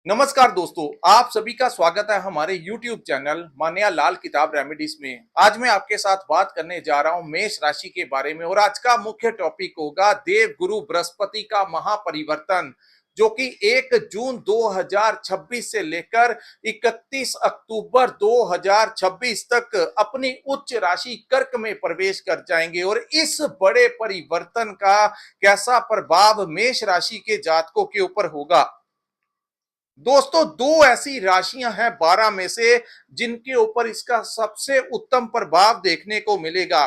नमस्कार दोस्तों, आप सभी का स्वागत है हमारे YouTube चैनल मान्या लाल किताब रेमेडीज में। आज मैं आपके साथ बात करने जा रहा हूं मेष राशि के बारे में और आज का मुख्य टॉपिक होगा देव गुरु बृहस्पति का महापरिवर्तन, जो कि 1 जून 2026 से लेकर 31 अक्टूबर 2026 तक अपनी उच्च राशि कर्क में प्रवेश कर जाएंगे। और इस बड़े परिवर्तन का कैसा प्रभाव मेष राशि के जातकों के ऊपर होगा। दोस्तों, दो ऐसी राशियां हैं 12 में से जिनके ऊपर इसका सबसे उत्तम प्रभाव देखने को मिलेगा।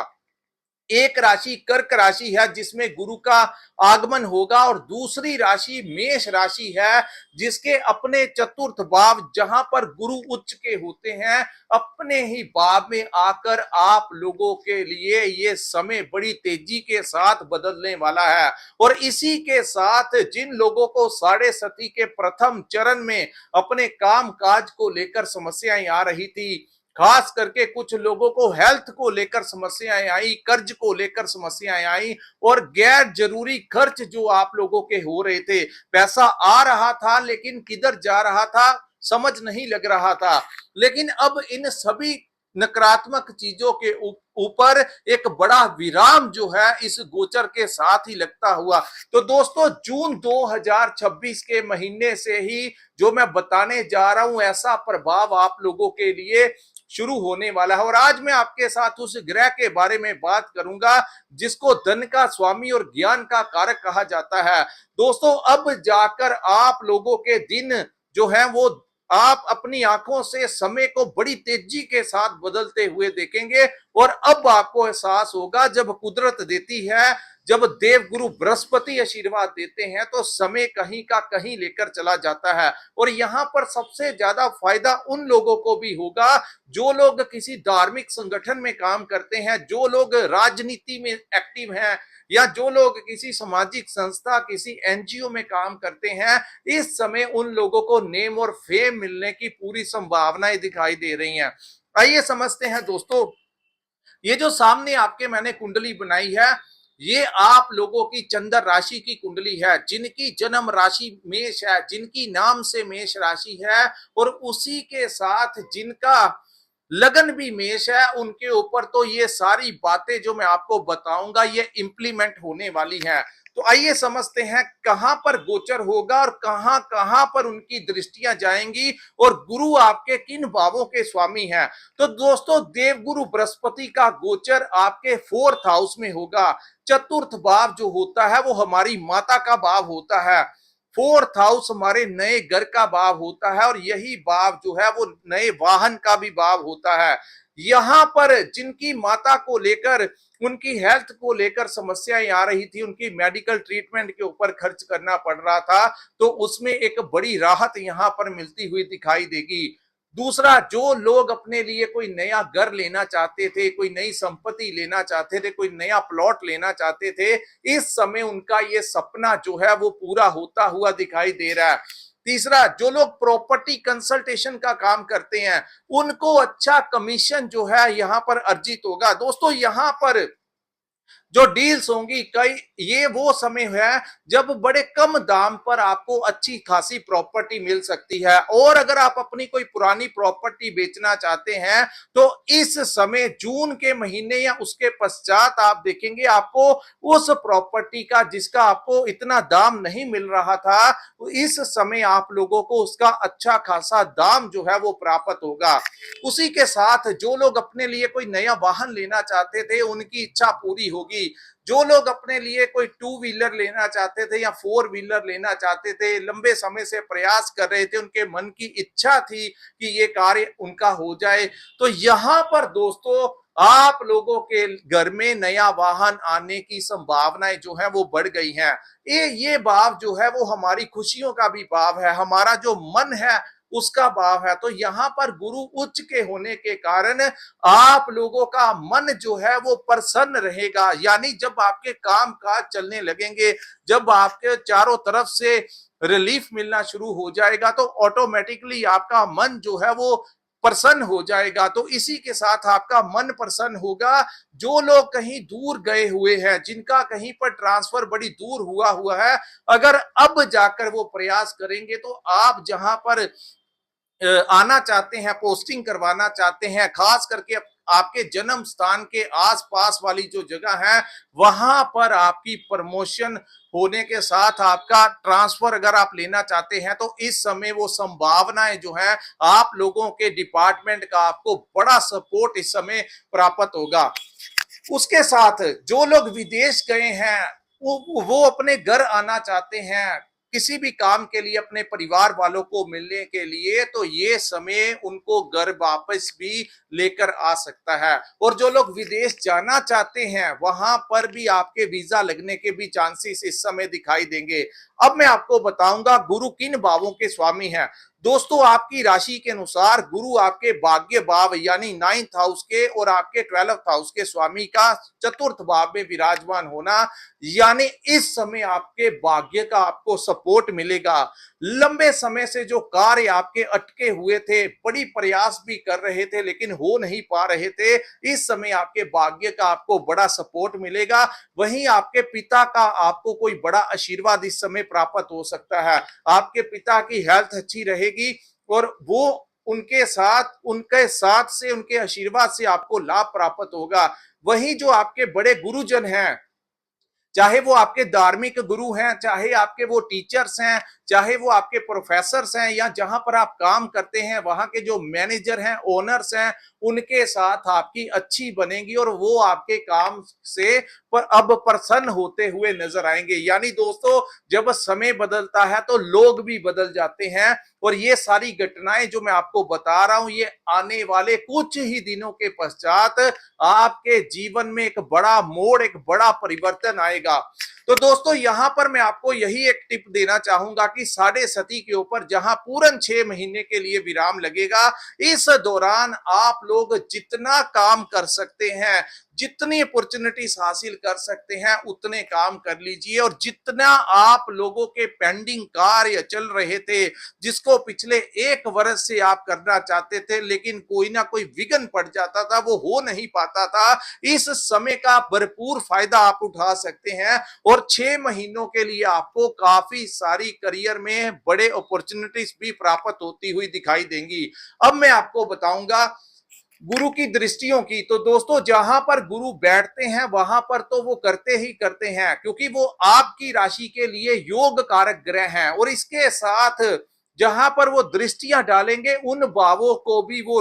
एक राशि कर्क राशि है जिसमें गुरु का आगमन होगा और दूसरी राशि मेष राशि है जिसके अपने चतुर्थ भाव जहां पर गुरु उच्च के होते हैं, अपने ही भाव में आकर आप लोगों के लिए ये समय बड़ी तेजी के साथ बदलने वाला है। और इसी के साथ जिन लोगों को साढ़े सती के प्रथम चरण में अपने काम काज को लेकर समस्याएं आ रही थी, खास करके कुछ लोगों को हेल्थ को लेकर समस्याएं आई, कर्ज को लेकर समस्याएं आई और गैर जरूरी खर्च जो आप लोगों के हो रहे थे, पैसा आ रहा था लेकिन किधर जा रहा था समझ नहीं लग रहा था। लेकिन अब इन सभी नकारात्मक चीजों के ऊपर एक बड़ा विराम जो है इस गोचर के साथ ही लगता हुआ। तो दोस्तों, जून 2026 के महीने से ही जो मैं बताने जा रहा हूं, ऐसा प्रभाव आप लोगों के लिए शुरू होने वाला है। और आज मैं आपके साथ उस ग्रह के बारे में बात करूंगा जिसको धन का स्वामी और ज्ञान का कारक कहा जाता है। दोस्तों, अब जाकर आप लोगों के दिन जो है वो आप अपनी आंखों से समय को बड़ी तेजी के साथ बदलते हुए देखेंगे। और अब आपको एहसास होगा, जब कुदरत देती है, जब देव गुरु बृहस्पति आशीर्वाद देते हैं तो समय कहीं का कहीं लेकर चला जाता है। और यहाँ पर सबसे ज्यादा फायदा उन लोगों को भी होगा जो लोग किसी धार्मिक संगठन में काम करते हैं, जो लोग राजनीति में एक्टिव हैं, या जो लोग किसी सामाजिक संस्था, किसी एनजीओ में काम करते हैं। इस समय उन लोगों को नेम और फेम मिलने की पूरी संभावनाएं दिखाई दे रही हैं। आइए समझते हैं दोस्तों, ये जो सामने आपके मैंने कुंडली बनाई है, ये आप लोगों की चंद्र राशि की कुंडली है। जिनकी जन्म राशि मेष है, जिनकी नाम से मेष राशि है और उसी के साथ जिनका लगन भी मेष है, उनके ऊपर तो ये सारी बातें जो मैं आपको बताऊंगा ये इंप्लीमेंट होने वाली हैं। तो आइए समझते हैं कहां पर गोचर होगा और कहां कहां पर उनकी दृष्टियां जाएंगी और गुरु आपके किन भावों के स्वामी हैं। तो दोस्तों, देवगुरु बृहस्पति का गोचर आपके 4th हाउस में होगा। चतुर्थ भाव जो होता है वो हमारी माता का भाव होता है। 4th हाउस हमारे नए घर का भाव होता है और यही भाव जो है वो नए वाहन का भी भाव होता है। यहां पर जिनकी माता को लेकर, उनकी हेल्थ को लेकर समस्याएं आ रही थी, उनकी मेडिकल ट्रीटमेंट के ऊपर खर्च करना पड़ रहा था, तो उसमें एक बड़ी राहत यहां पर मिलती हुई दिखाई देगी। दूसरा, जो लोग अपने लिए कोई नया घर लेना चाहते थे, कोई नई संपत्ति लेना चाहते थे, कोई नया प्लॉट लेना चाहते थे, इस समय उनका ये सपना जो है वो पूरा होता हुआ दिखाई दे रहा है। तीसरा, जो लोग प्रॉपर्टी कंसल्टेशन का काम करते हैं, उनको अच्छा कमीशन जो है यहां पर अर्जित होगा। दोस्तों, यहां पर जो डील्स होंगी, कई ये वो समय है जब बड़े कम दाम पर आपको अच्छी खासी प्रॉपर्टी मिल सकती है। और अगर आप अपनी कोई पुरानी प्रॉपर्टी बेचना चाहते हैं तो इस समय जून के महीने या उसके पश्चात आप देखेंगे आपको उस प्रॉपर्टी का, जिसका आपको इतना दाम नहीं मिल रहा था, तो इस समय आप लोगों को उसका अच्छा खासा दाम जो है वो प्राप्त होगा। उसी के साथ जो लोग अपने लिए कोई नया वाहन लेना चाहते थे, उनकी इच्छा पूरी होगी। जो लोग अपने लिए कोई 2 व्हीलर लेना चाहते थे या 4 व्हीलर लेना चाहते थे, लंबे समय से प्रयास कर रहे थे, उनके मन की इच्छा थी कि ये कार्य उनका हो जाए, तो यहां पर दोस्तों आप लोगों के घर में नया वाहन आने की संभावनाएं जो है वो बढ़ गई हैं। ये भाव जो है वो हमारी खुशियों का भी भाव है, हमारा जो मन है उसका भाव है। तो यहाँ पर गुरु उच्च के होने के कारण आप लोगों का मन जो है वो प्रसन्न रहेगा। यानी जब आपके काम काज चलने लगेंगे, जब आपके चारों तरफ से रिलीफ मिलना शुरू हो जाएगा, तो ऑटोमेटिकली आपका मन जो है वो प्रसन्न हो जाएगा। तो इसी के साथ आपका मन प्रसन्न होगा। जो लोग कहीं दूर गए हुए हैं, जिनका कहीं पर ट्रांसफर बड़ी दूर हुआ हुआ है, अगर अब जाकर वो प्रयास करेंगे तो आप जहां पर आना चाहते हैं, पोस्टिंग करवाना चाहते हैं, खास करके आपके जन्म स्थान के आसपास वाली जो जगह है, वहां पर आपकी प्रमोशन होने के साथ आपका ट्रांसफर अगर आप लेना चाहते हैं तो इस समय वो संभावनाएं जो है, आप लोगों के डिपार्टमेंट का आपको बड़ा सपोर्ट इस समय प्राप्त होगा। उसके साथ जो लोग विदेश गए हैं, वो अपने घर आना चाहते हैं किसी भी काम के लिए, अपने परिवार वालों को मिलने के लिए, तो ये समय उनको घर वापस भी लेकर आ सकता है। और जो लोग विदेश जाना चाहते हैं, वहां पर भी आपके वीजा लगने के भी चांसेस इस समय दिखाई देंगे। अब मैं आपको बताऊंगा गुरु किन भावों के स्वामी हैं। दोस्तों, आपकी राशि के अनुसार गुरु आपके भाग्य भाव यानी 9th हाउस के और आपके 12th हाउस के स्वामी का चतुर्थ भाव में विराजमान होना, यानी इस समय आपके भाग्य का आपको सपोर्ट मिलेगा। लंबे समय से जो कार्य आपके अटके हुए थे, बड़ी प्रयास भी कर रहे थे लेकिन हो नहीं पा रहे थे, इस समय आपके भाग्य का आपको बड़ा सपोर्ट मिलेगा। वहीं आपके पिता का आपको कोई बड़ा आशीर्वाद इस समय प्राप्त हो सकता है। आपके पिता की हेल्थ अच्छी रहेगी और वो उनके साथ से, उनके आशीर्वाद से आपको लाभ प्राप्त होगा। वहीं जो आपके बड़े गुरुजन हैं, चाहे वो आपके धार्मिक गुरु हैं, चाहे आपके वो टीचर्स हैं, चाहे वो आपके प्रोफेसर्स हैं, या जहां पर आप काम करते हैं वहां के जो मैनेजर हैं, ओनर्स हैं, उनके साथ आपकी अच्छी बनेगी और वो आपके काम से पर अब प्रसन्न होते हुए नजर आएंगे। यानी दोस्तों, जब समय बदलता है तो लोग भी बदल जाते हैं। और ये सारी घटनाएं जो मैं आपको बता रहा हूं, ये आने वाले कुछ ही दिनों के पश्चात आपके जीवन में एक बड़ा मोड़, एक बड़ा परिवर्तन आएगा। तो दोस्तों, यहां पर मैं आपको यही एक टिप देना चाहूंगा कि साढ़े सती के ऊपर जहां पूर्ण 6 महीने के लिए विराम लगेगा, इस दौरान आप लोग जितना काम कर सकते हैं, जितनी अपॉर्चुनिटीज हासिल कर सकते हैं, उतने काम कर लीजिए। और जितना आप लोगों के पेंडिंग कार्य चल रहे थे, जिसको पिछले 1 वर्ष से आप करना चाहते थे लेकिन कोई ना कोई विघ्न पड़ जाता था, वो हो नहीं पाता था, इस समय का भरपूर फायदा आप उठा सकते हैं। और 6 महीनों के लिए आपको काफी सारी करियर में बड़े अपॉर्चुनिटीज भी प्राप्त होती हुई दिखाई देंगी। अब मैं आपको बताऊंगा गुरु की दृष्टियों की। तो दोस्तों, जहां पर गुरु बैठते हैं वहां पर तो वो करते ही करते हैं, क्योंकि वो आपकी राशि के लिए योग कारक ग्रह हैं। और इसके साथ जहां पर वो दृष्टियां डालेंगे, उन भावों को भी वो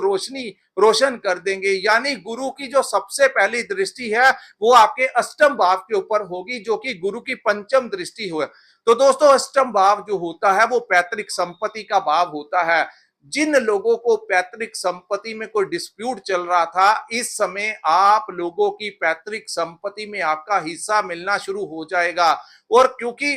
रोशन कर देंगे। यानी गुरु की जो सबसे पहली दृष्टि है वो आपके अष्टम भाव के ऊपर होगी, जो कि गुरु की पंचम दृष्टि हो। तो दोस्तों, अष्टम भाव जो होता है वो पैतृक संपत्ति का भाव होता है। जिन लोगों को पैतृक संपत्ति में कोई डिस्प्यूट चल रहा था, इस समय आप लोगों की पैतृक संपत्ति में आपका हिस्सा मिलना शुरू हो जाएगा। और क्योंकि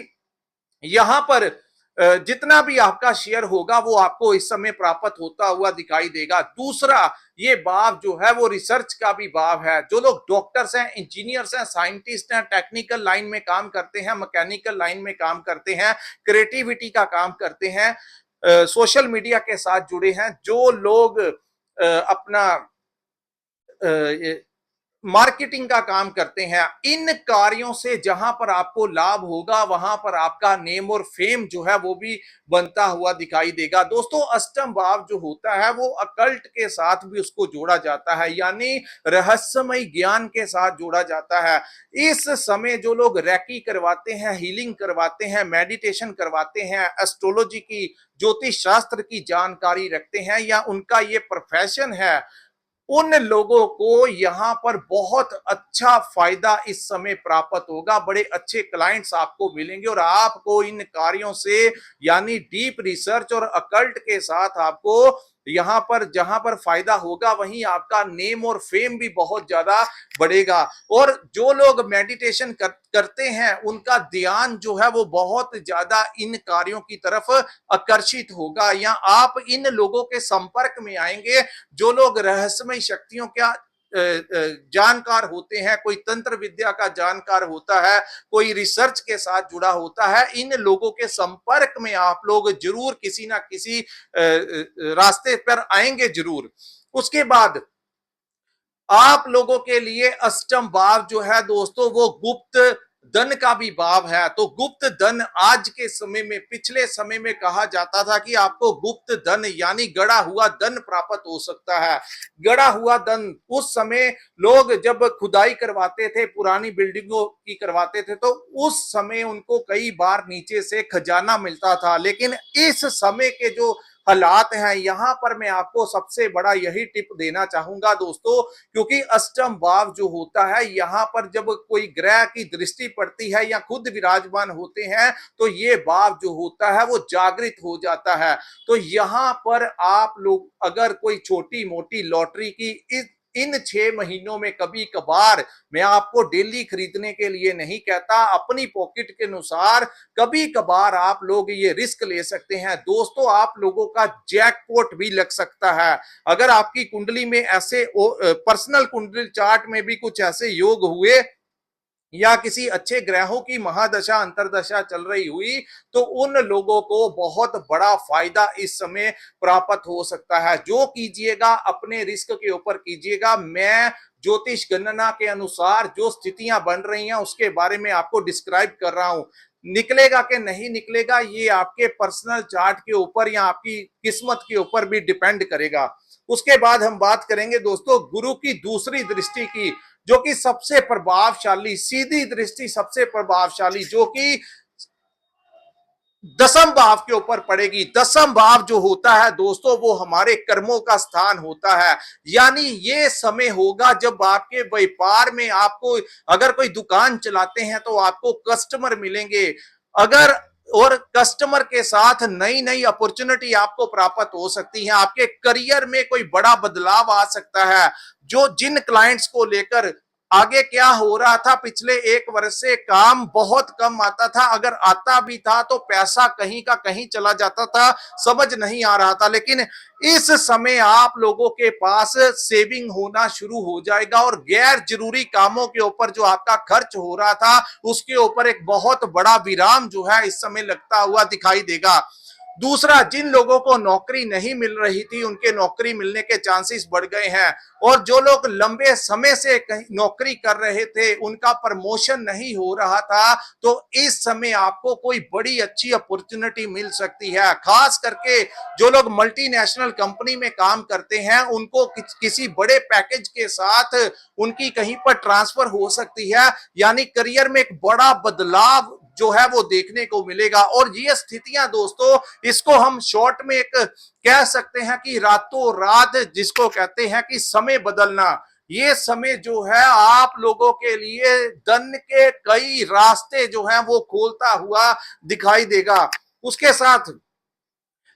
यहां पर जितना भी आपका शेयर होगा वो आपको इस समय प्राप्त होता हुआ दिखाई देगा। दूसरा, ये भाव जो है वो रिसर्च का भी भाव है। जो लोग डॉक्टर्स हैं, इंजीनियर्स हैं, साइंटिस्ट हैं, टेक्निकल लाइन में काम करते हैं, मैकेनिकल लाइन में काम करते हैं, क्रिएटिविटी का काम करते हैं, सोशल मीडिया के साथ जुड़े हैं, जो लोग अपना मार्केटिंग का काम करते हैं, इन कार्यों से जहां पर आपको लाभ होगा वहां पर आपका नेम और फेम जो है वो भी बनता हुआ दिखाई देगा। दोस्तों, अष्टम भाव जो होता है वो अकल्ट के साथ भी उसको जोड़ा जाता है, यानी रहस्यमय ज्ञान के साथ जोड़ा जाता है। इस समय जो लोग रैकी करवाते हैं, हीलिंग करवाते हैं, मेडिटेशन करवाते हैं, एस्ट्रोलॉजी की, ज्योतिष शास्त्र की जानकारी रखते हैं, या उनका ये प्रोफेशन है, उन लोगों को यहां पर बहुत अच्छा फायदा इस समय प्राप्त होगा। बड़े अच्छे क्लाइंट्स आपको मिलेंगे और आपको इन कार्यों से, यानी डीप रिसर्च और अकल्ट के साथ आपको यहां पर जहां पर फायदा होगा, वहीं आपका नेम और फेम भी बहुत ज्यादा बढ़ेगा। और जो लोग मेडिटेशन करते हैं, उनका ध्यान जो है वो बहुत ज्यादा इन कार्यों की तरफ आकर्षित होगा, या आप इन लोगों के संपर्क में आएंगे जो लोग रहस्यमय शक्तियों का जानकार होते हैं, कोई तंत्र विद्या का जानकार होता है, कोई रिसर्च के साथ जुड़ा होता है, इन लोगों के संपर्क में आप लोग जरूर किसी ना किसी रास्ते पर आएंगे जरूर। उसके बाद आप लोगों के लिए अष्टम भाव जो है दोस्तों वो गुप्त धन का भी भाव है। तो गुप्त धन आज के समय में, पिछले समय में कहा जाता था कि आपको गुप्त धन यानी गड़ा हुआ धन प्राप्त हो सकता है। गड़ा हुआ धन उस समय लोग जब खुदाई करवाते थे, पुरानी बिल्डिंगों की करवाते थे, तो उस समय उनको कई बार नीचे से खजाना मिलता था। लेकिन इस समय के जो हालात हैं, यहां पर मैं आपको सबसे बड़ा यही टिप देना चाहूंगा दोस्तों, क्योंकि अष्टम भाव जो होता है, यहां पर जब कोई ग्रह की दृष्टि पड़ती है या खुद विराजमान होते हैं तो ये भाव जो होता है वो जागृत हो जाता है। तो यहां पर आप लोग अगर कोई छोटी मोटी लॉटरी की इन 6 महीनों में कभी कभार, मैं आपको डेली खरीदने के लिए नहीं कहता, अपनी पॉकेट के अनुसार कभी कभार आप लोग ये रिस्क ले सकते हैं दोस्तों। आप लोगों का जैकपॉट भी लग सकता है। अगर आपकी कुंडली में ऐसे पर्सनल कुंडली चार्ट में भी कुछ ऐसे योग हुए या किसी अच्छे ग्रहों की महादशा अंतरदशा चल रही हुई, तो उन लोगों को बहुत बड़ा फायदा इस समय प्राप्त हो सकता है। जो कीजिएगा अपने रिस्क के ऊपर कीजिएगा। मैं ज्योतिष गणना के अनुसार जो स्थितियां बन रही हैं उसके बारे में आपको डिस्क्राइब कर रहा हूं। निकलेगा कि नहीं निकलेगा ये आपके पर्सनल चार्ट के ऊपर या आपकी किस्मत के ऊपर भी डिपेंड करेगा। उसके बाद हम बात करेंगे दोस्तों गुरु की दूसरी दृष्टि की, जो कि सबसे प्रभावशाली, सीधी दृष्टि सबसे प्रभावशाली, जो कि दसम भाव के ऊपर पड़ेगी। दसम भाव जो होता है दोस्तों वो हमारे कर्मों का स्थान होता है। यानी ये समय होगा जब आपके व्यापार में, आपको अगर कोई दुकान चलाते हैं तो आपको कस्टमर मिलेंगे, अगर और कस्टमर के साथ नई नई अपॉर्चुनिटी आपको प्राप्त हो सकती है। आपके करियर में कोई बड़ा बदलाव आ सकता है। जो जिन क्लाइंट्स को लेकर आगे क्या हो रहा था, पिछले 1 वर्ष से काम बहुत कम आता था, अगर आता भी था तो पैसा कहीं का कहीं चला जाता था, समझ नहीं आ रहा था। लेकिन इस समय आप लोगों के पास सेविंग होना शुरू हो जाएगा और गैर जरूरी कामों के ऊपर जो आपका खर्च हो रहा था उसके ऊपर एक बहुत बड़ा विराम जो है इस समय लगता हुआ दिखाई देगा। दूसरा, जिन लोगों को नौकरी नहीं मिल रही थी उनके नौकरी मिलने के चांसेस बढ़ गए हैं, और जो लोग लंबे समय से नौकरी कर रहे थे उनका प्रमोशन नहीं हो रहा था, तो इस समय आपको कोई बड़ी अच्छी अपॉर्चुनिटी मिल सकती है। खास करके जो लोग मल्टीनेशनल कंपनी में काम करते हैं उनको किसी बड़े पैकेज के साथ उनकी कहीं पर ट्रांसफर हो सकती है। यानी करियर में एक बड़ा बदलाव जो है वो देखने को मिलेगा। और ये स्थितियां दोस्तों, इसको हम शॉर्ट में एक कह सकते हैं कि रातों रात, जिसको कहते हैं कि समय बदलना, ये समय जो है आप लोगों के लिए धन के कई रास्ते जो हैं वो खोलता हुआ दिखाई देगा। उसके साथ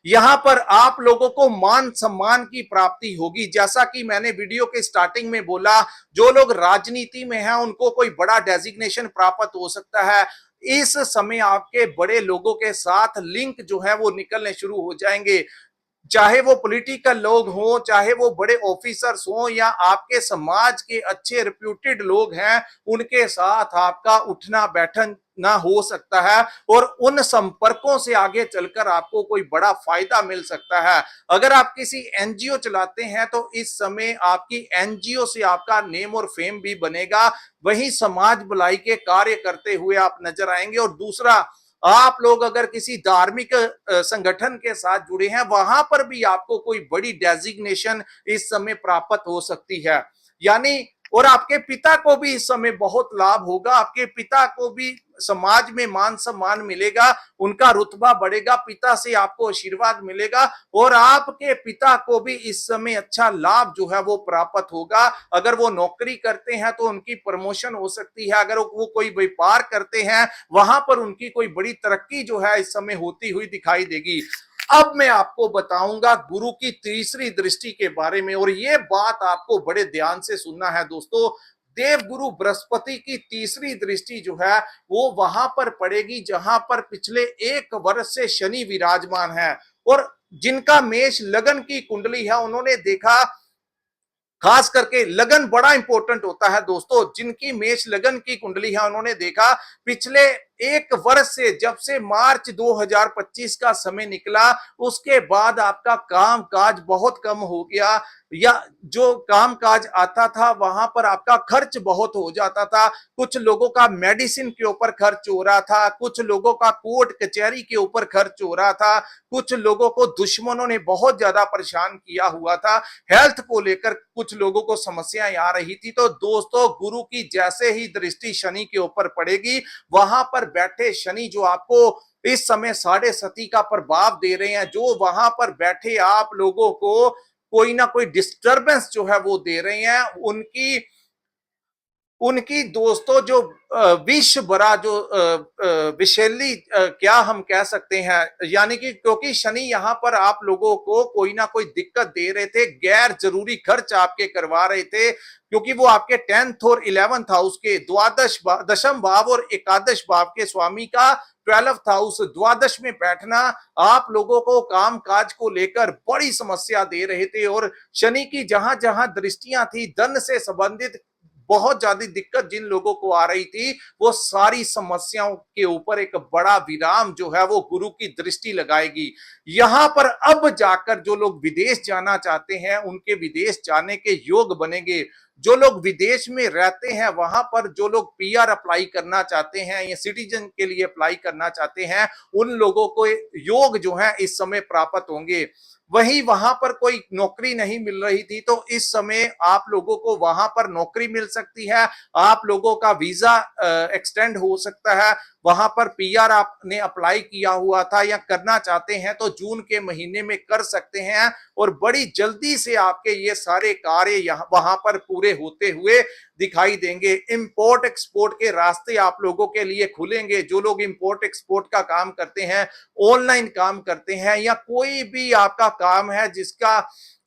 यहां पर आप लोगों को मान सम्मान की प्राप्ति होगी। जैसा कि मैंने वीडियो के स्टार्टिंग में बोला, जो लोग राजनीति में हैं उनको कोई बड़ा डेजिग्नेशन प्राप्त हो सकता है। इस समय आपके बड़े लोगों के साथ लिंक जो है वो निकलने शुरू हो जाएंगे, चाहे वो पॉलिटिकल लोग हों, चाहे वो बड़े ऑफिसर्स हों, या आपके समाज के अच्छे रिप्यूटेड लोग हैं, उनके साथ आपका उठना बैठना हो सकता है और उन संपर्कों से आगे चलकर आपको कोई बड़ा फायदा मिल सकता है। अगर आप किसी एनजीओ चलाते हैं तो इस समय आपकी एनजीओ से आपका नेम और फेम भी बनेगा, वहीं समाज भलाई के कार्य करते हुए आप नजर आएंगे। और दूसरा, आप लोग अगर किसी धार्मिक संगठन के साथ जुड़े हैं, वहां पर भी आपको कोई बड़ी डेजिग्नेशन इस समय प्राप्त हो सकती है। यानी और आपके पिता को भी इस समय बहुत लाभ होगा, आपके पिता को भी समाज में मान सम्मान मिलेगा, उनका रुतबा बढ़ेगा, पिता से आपको आशीर्वाद मिलेगा और आपके पिता को भी इस समय अच्छा लाभ जो है वो प्राप्त होगा। अगर वो नौकरी करते हैं तो उनकी प्रमोशन हो सकती है, अगर वो कोई व्यापार करते हैं वहां पर उनकी कोई बड़ी तरक्की जो है इस समय होती हुई दिखाई देगी। अब मैं आपको बताऊंगा गुरु की तीसरी दृष्टि के बारे में, और ये बात आपको बड़े ध्यान से सुनना है दोस्तों। देव गुरु बृहस्पति की तीसरी दृष्टि जो है वो वहां पर पड़ेगी जहां पर पिछले 1 वर्ष से शनि विराजमान है, और जिनका मेष लगन की कुंडली है उन्होंने देखा खास करके लगन बड़ा इंपॉर्टेंट होता है दोस्तों। जिनकी मेष लगन की कुंडली है उन्होंने देखा पिछले एक वर्ष से, जब से मार्च 2025 का समय निकला, उसके बाद आपका काम काज बहुत कम हो गया, या जो काम काज आता था वहां पर आपका खर्च बहुत हो जाता था। कुछ लोगों का मेडिसिन के ऊपर खर्च हो रहा था, कुछ लोगों का कोर्ट कचहरी के ऊपर खर्च हो रहा था, कुछ लोगों को दुश्मनों ने बहुत ज्यादा परेशान किया हुआ था, हेल्थ को लेकर कुछ लोगों को समस्याएं आ रही थी। तो दोस्तों, गुरु की जैसे ही दृष्टि शनि के ऊपर पड़ेगी, वहां पर बैठे शनि जो आपको इस समय 7.5 का प्रभाव दे रहे हैं, जो वहां पर बैठे आप लोगों को कोई ना कोई डिस्टरबेंस जो है वो दे रहे हैं, उनकी उनकी दोस्तों जो विष भरा जो विषैली क्या हम कह सकते हैं, यानी कि क्योंकि शनि यहाँ पर आप लोगों को कोई ना कोई दिक्कत दे रहे थे, गैर जरूरी खर्च आपके करवा रहे थे, क्योंकि वो आपके 10th और 11th हाउस के दशम भाव और एकादश भाव के स्वामी का 12th हाउस द्वादश में बैठना आप लोगों को काम काज को लेकर बड़ी समस्या दे रहे थे। और शनि की जहां जहां दृष्टियां थी, धन से संबंधित बहुत ज्यादा दिक्कत जिन लोगों को आ रही थी, वो सारी समस्याओं के ऊपर एक बड़ा विराम जो है वो गुरु की दृष्टि लगाएगी। यहां पर अब जाकर जो लोग विदेश जाना चाहते हैं उनके विदेश जाने के योग बनेंगे। जो लोग विदेश में रहते हैं, वहां पर जो लोग पीआर अप्लाई करना चाहते हैं या सिटीजन के लिए अप्लाई करना चाहते हैं, उन लोगों को योग जो है इस समय प्राप्त होंगे। वहीं वहां पर कोई नौकरी नहीं मिल रही थी, तो इस समय आप लोगों को वहां पर नौकरी मिल सकती है, आप लोगों का वीजा एक्सटेंड हो सकता है। वहां पर पीआर आपने अप्लाई किया हुआ था या करना चाहते हैं तो जून के महीने में कर सकते हैं, और बड़ी जल्दी से आपके ये सारे कार्य यहाँ वहां पर पूरे होते हुए दिखाई देंगे। इंपोर्ट एक्सपोर्ट के रास्ते आप लोगों के लिए खुलेंगे। जो लोग इंपोर्ट एक्सपोर्ट का काम करते हैं, ऑनलाइन काम करते हैं, या कोई भी आपका काम है जिसका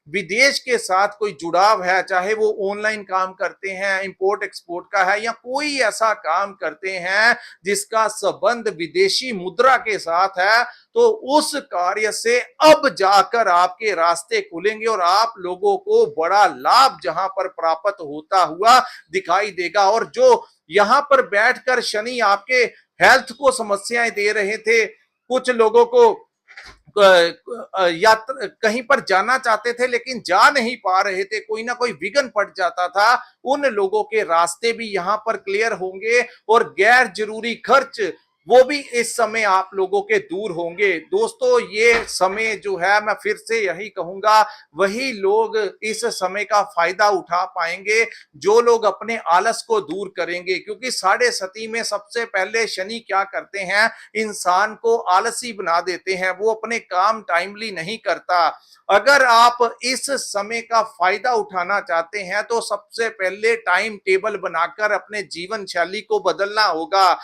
विदेश के साथ कोई जुड़ाव है, चाहे वो ऑनलाइन काम करते हैं, इंपोर्ट एक्सपोर्ट का है, या कोई ऐसा काम करते हैं जिसका संबंध विदेशी मुद्रा के साथ है, तो उस कार्य से अब जाकर आपके रास्ते खुलेंगे और आप लोगों को बड़ा लाभ जहां पर प्राप्त होता हुआ दिखाई देगा। और जो यहां पर बैठकर शनि आपके हेल्थ को समस्याएं दे रहे थे, कुछ लोगों को यात्रा कहीं पर जाना चाहते थे लेकिन जा नहीं पा रहे थे, कोई ना कोई विघ्न पड़ जाता था, उन लोगों के रास्ते भी यहां पर क्लियर होंगे और गैर जरूरी खर्च वो भी इस समय आप लोगों के दूर होंगे। दोस्तों, ये समय जो है, मैं फिर से यही कहूंगा, वही लोग इस समय का फायदा उठा पाएंगे जो लोग अपने आलस को दूर करेंगे, क्योंकि 7.5 में सबसे पहले शनि क्या करते हैं, इंसान को आलसी बना देते हैं, वो अपने काम टाइमली नहीं करता। अगर आप इस समय का फायदा उठाना चाहते हैं तो सबसे पहले टाइम टेबल बनाकर अपने जीवन शैली को बदलना होगा।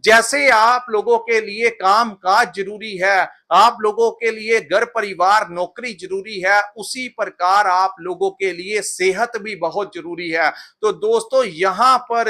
जैसे आप लोगों के लिए काम काज जरूरी है, आप लोगों के लिए घर परिवार नौकरी जरूरी है, उसी प्रकार आप लोगों के लिए सेहत भी बहुत जरूरी है। तो दोस्तों, यहां पर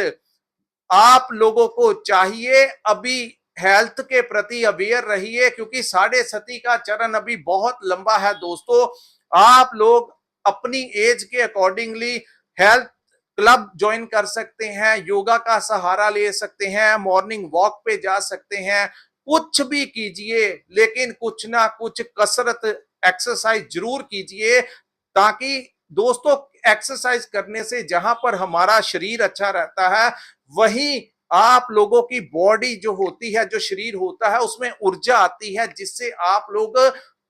आप लोगों को चाहिए अभी हेल्थ के प्रति अवेयर रहिए, क्योंकि 7.5 का चरण अभी बहुत लंबा है। दोस्तों, आप लोग अपनी एज के अकॉर्डिंगली हेल्थ क्लब ज्वाइन कर सकते हैं, योगा का सहारा ले सकते हैं, मॉर्निंग वॉक पे जा सकते हैं, कुछ भी कीजिए, लेकिन कुछ ना कुछ कसरत एक्सरसाइज जरूर कीजिए, ताकि दोस्तों, एक्सरसाइज करने से जहां पर हमारा शरीर अच्छा रहता है, वहीं आप लोगों की बॉडी जो होती है, जो शरीर होता है, उसमें ऊर्जा आती है, जिससे आप लोग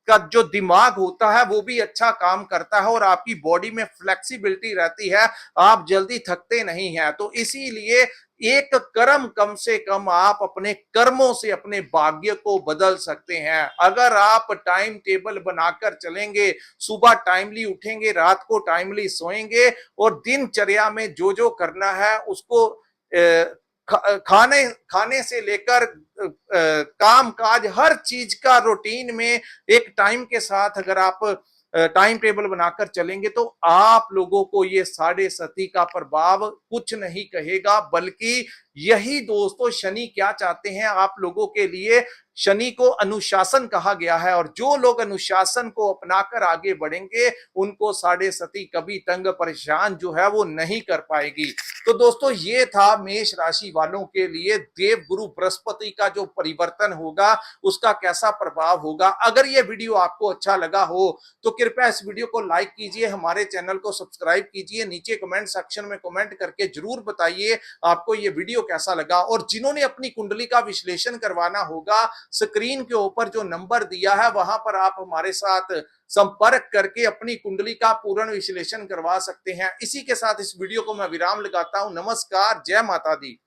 का जो दिमाग होता है वो भी अच्छा काम करता है और आपकी बॉडी में फ्लेक्सिबिलिटी रहती है, आप जल्दी थकते नहीं हैं। तो इसीलिए एक कर्म कम से कम आप अपने कर्मों से अपने भाग्य को बदल सकते हैं। अगर आप टाइम टेबल बनाकर चलेंगे, सुबह टाइमली उठेंगे, रात को टाइमली सोएंगे, और दिनचर्या में जो जो करना है उसको खाने खाने से लेकर काम काज हर चीज का रूटीन में एक टाइम के साथ अगर आप टाइम टेबल बनाकर चलेंगे, तो आप लोगों को ये 7.5 का प्रभाव कुछ नहीं कहेगा, बल्कि यही दोस्तों शनि क्या चाहते हैं आप लोगों के लिए। शनि को अनुशासन कहा गया है और जो लोग अनुशासन को अपनाकर आगे बढ़ेंगे उनको साढ़े सती कभी तंग परेशान जो है वो नहीं कर पाएगी। तो दोस्तों ये था मेष राशि वालों के लिए देव गुरु बृहस्पति का जो परिवर्तन होगा उसका कैसा प्रभाव होगा। अगर ये वीडियो आपको अच्छा लगा हो तो कृपया इस वीडियो को लाइक कीजिए, हमारे चैनल को सब्सक्राइब कीजिए, नीचे कमेंट सेक्शन में कमेंट करके जरूर बताइए आपको ये वीडियो कैसा लगा। और जिन्होंने अपनी कुंडली का विश्लेषण करवाना होगा, स्क्रीन के ऊपर जो नंबर दिया है वहां पर आप हमारे साथ संपर्क करके अपनी कुंडली का पूर्ण विश्लेषण करवा सकते हैं। इसी के साथ इस वीडियो को मैं विराम लगाता हूं। नमस्कार, जय माता दी।